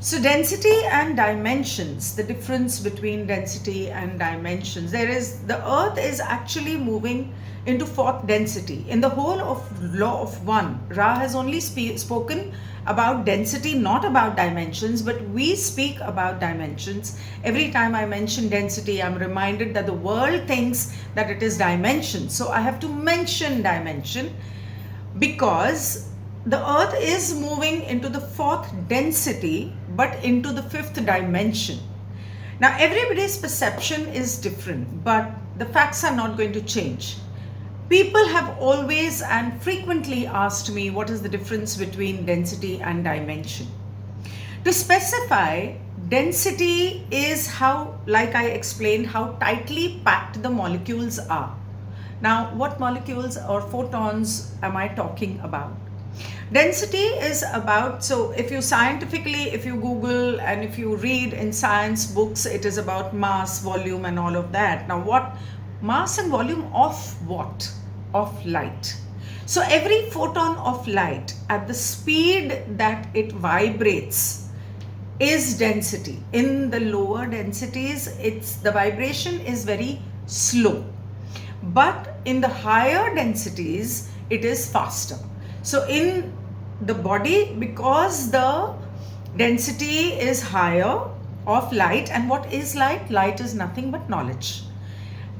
So density and dimensions, the difference between density and dimensions. The earth is actually moving into fourth density. In the whole of law of one, Ra has only spoken about density, not about dimensions, but we speak about dimensions. Every time I mention density, I'm reminded that the world thinks that it is dimension. So I have to mention dimension because the earth is moving into the fourth density, but into the fifth dimension. Now, everybody's perception is different, but the facts are not going to change. People have always and frequently asked me what is the difference between density and dimension. To specify, density is how, like I explained, how tightly packed the molecules are. Now, what molecules or photons am I talking about? Density is about, so if you scientifically, if you Google and if you read in science books, it is about mass, volume and all of that. Now what? Mass and volume of what? Of light. So every photon of light at the speed that it vibrates is density. In the lower densities, the vibration is very slow. But in the higher densities, it is faster. So in the body, because the density is higher of light, and what is light? Light is nothing but knowledge.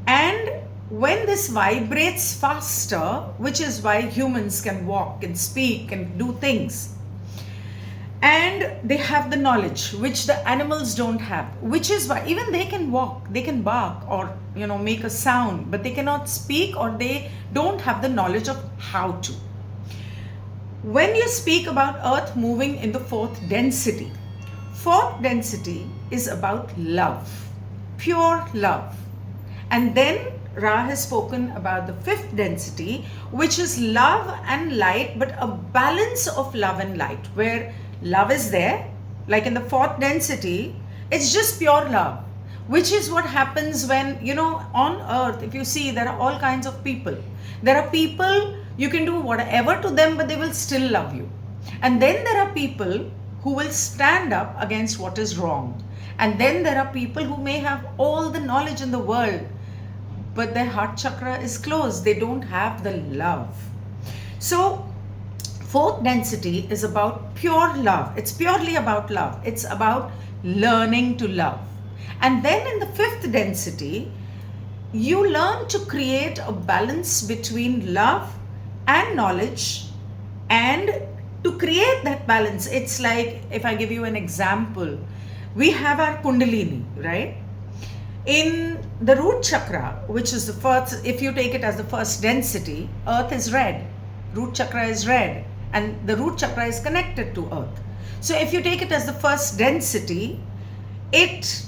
And when this vibrates faster, which is why humans can walk and speak and do things, and they have the knowledge which the animals don't have, which is why even they can walk, they can bark or make a sound, but they cannot speak, or they don't have the knowledge of how to. When you speak about earth moving in the fourth density is about love, pure love. And then Ra has spoken about the fifth density, which is love and light, but a balance of love and light, where love is there, like in the fourth density, it's just pure love, which is what happens when, on earth, if you see, there are all kinds of people. There are people, you can do whatever to them, but they will still love you. And then there are people who will stand up against what is wrong. And then there are people who may have all the knowledge in the world, but their heart chakra is closed. They don't have the love. So fourth density is about pure love. It's purely about love. It's about learning to love. And then in the fifth density, you learn to create a balance between love and knowledge. And to create that balance, it's like, if I give you an example, we have our kundalini, right? In the root chakra, which is the first, if you take it as the first density, earth is red, root chakra is red, and the root chakra is connected to earth. So if you take it as the first density, it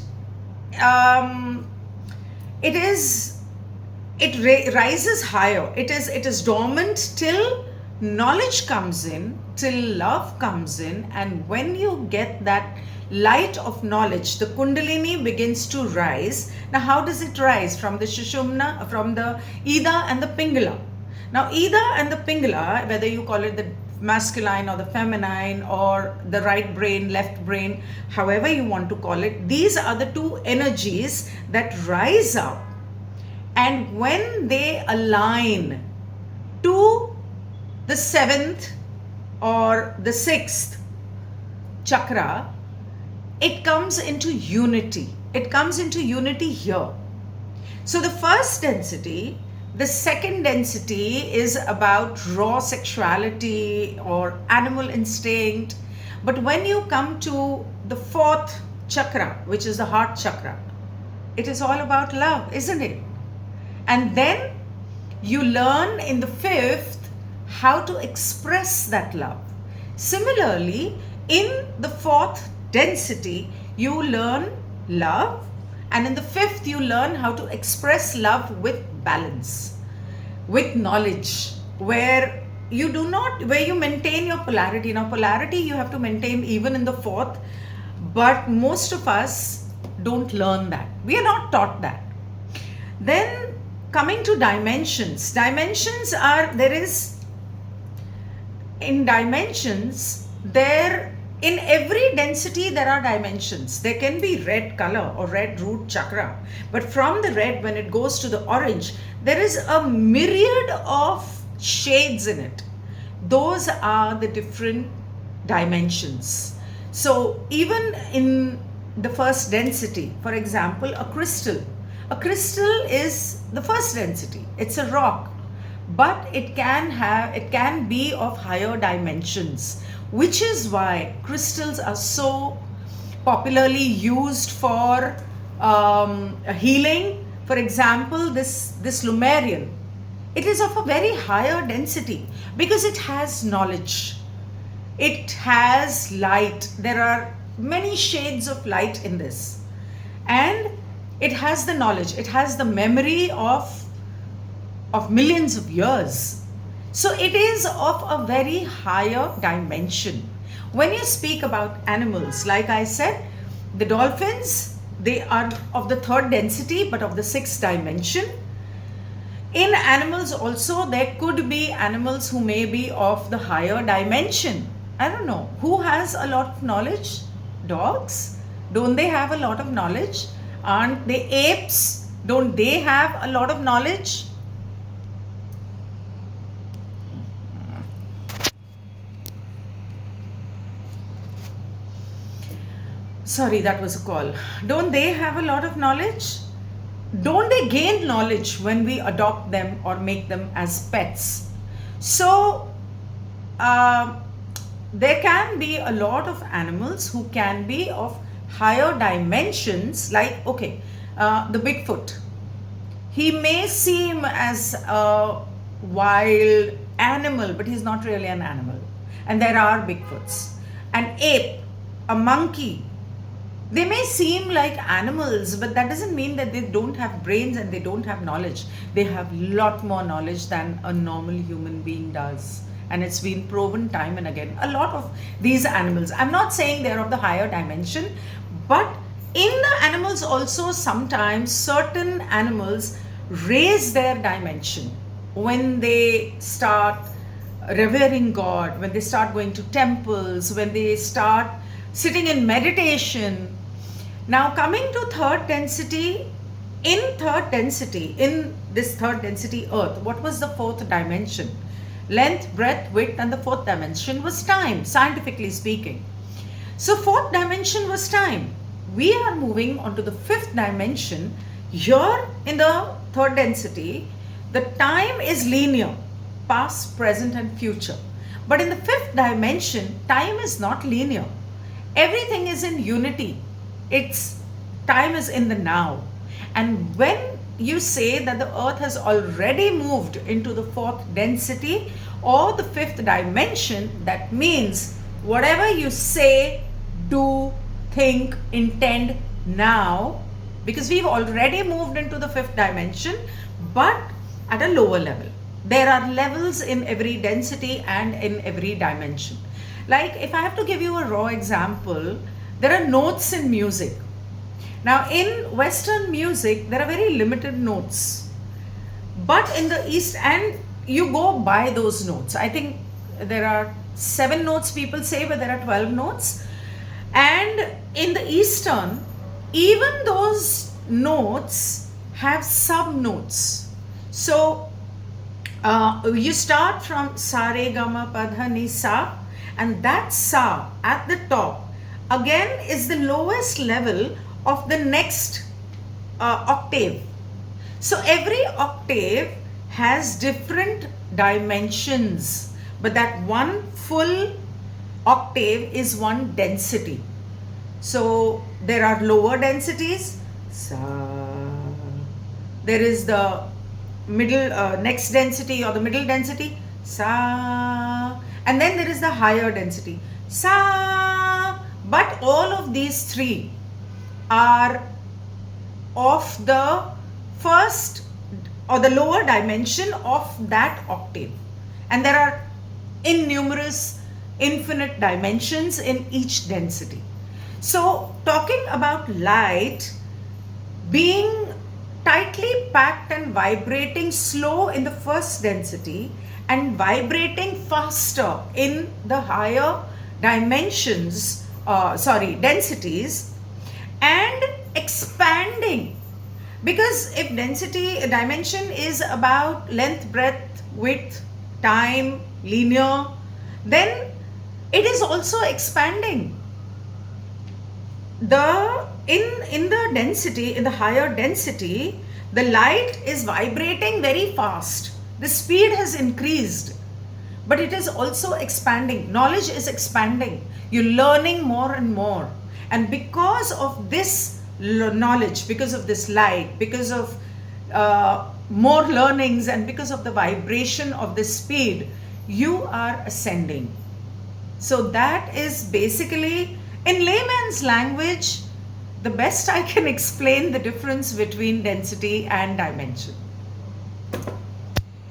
rises higher. It is dormant till knowledge comes in, till love comes in, and when you get that light of knowledge, the kundalini begins to rise. Now how does it rise? From the Sushumna, from the Ida and the Pingala. Now Ida and the Pingala, whether you call it the masculine or the feminine or the right brain, left brain, however you want to call it, these are the two energies that rise up. And when they align to the seventh or the sixth chakra, it comes into unity. It comes into unity here. So the first density, the second density is about raw sexuality or animal instinct. But when you come to the fourth chakra, which is the heart chakra, it is all about love, isn't it? And then you learn in the fifth how to express that love. Similarly, in the fourth density, you learn love, and in the fifth, you learn how to express love with balance, with knowledge, where you maintain your polarity. Now, polarity you have to maintain even in the fourth, but most of us don't learn that. We are not taught that. Then coming to dimensions, in dimensions, there in every density there are dimensions. There can be red color or red root chakra, but from the red, when it goes to the orange, there is a myriad of shades in it. Those are the different dimensions. So even in the first density, for example, a crystal is the first density. It's a rock, but it can be of higher dimensions, which is why crystals are so popularly used for healing. For example, this Lumerian, it is of a very higher density because it has knowledge, it has light. There are many shades of light in this, and it has the knowledge, it has the memory of millions of years. So it is of a very higher dimension. When you speak about animals, like I said, the dolphins, they are of the third density but of the sixth dimension. In animals also, there could be animals who may be of the higher dimension. I don't know. Who has a lot of knowledge? Dogs? Don't they have a lot of knowledge? Aren't they apes? Don't they have a lot of knowledge? Sorry, that was a call. Don't they have a lot of knowledge? Don't they gain knowledge when we adopt them or make them as pets? So, there can be a lot of animals who can be of higher dimensions, like, okay, the Bigfoot. He may seem as a wild animal, but he's not really an animal. And there are Bigfoots. An ape, a monkey, they may seem like animals, but that doesn't mean that they don't have brains and they don't have knowledge. They have a lot more knowledge than a normal human being does. And it's been proven time and again. A lot of these animals, I'm not saying they're of the higher dimension, but in the animals also, sometimes certain animals raise their dimension when they start revering God, when they start going to temples, when they start sitting in meditation. Now coming to third density, in this third density earth, what was the fourth dimension? Length, breadth, width, and the fourth dimension was time, scientifically speaking. So fourth dimension was time. We are moving on to the fifth dimension. Here in the third density, the time is linear, past, present, and future. But in the fifth dimension, time is not linear. Everything is in unity. Time is in the now. And when you say that the earth has already moved into the fourth density or the fifth dimension, that means whatever you say, do, think, intend now, because we've already moved into the fifth dimension, but at a lower level. There are levels in every density and in every dimension. Like if I have to give you a raw example, there are notes in music. Now in Western music, there are very limited notes. But in the East, and you go by those notes. I think there are 7 notes people say, but there are 12 notes. And in the Eastern, even those notes have sub notes. So you start from sa re ga ma pa dha ni sa, and that sa at the top again is the lowest level of the next octave. So every octave has different dimensions, but that one full octave is one density. So there are lower densities, sa. There is the middle next density or the middle density, sa, and then there is the higher density, sa. But all of these three are of the first or the lower dimension of that octave, and there are infinite dimensions in each density. So talking about light being tightly packed and vibrating slow in the first density and vibrating faster in the higher densities, and expanding. Because if dimension is about length, breadth, width, time, linear, then it is also expanding. In the density, in the higher density, the light is vibrating very fast. The speed has increased, but it is also expanding. Knowledge is expanding. You're learning more and more. And because of this knowledge, because of this light, because of more learnings, and because of the vibration of the speed, you are ascending. So that is basically, in layman's language, the best I can explain the difference between density and dimension.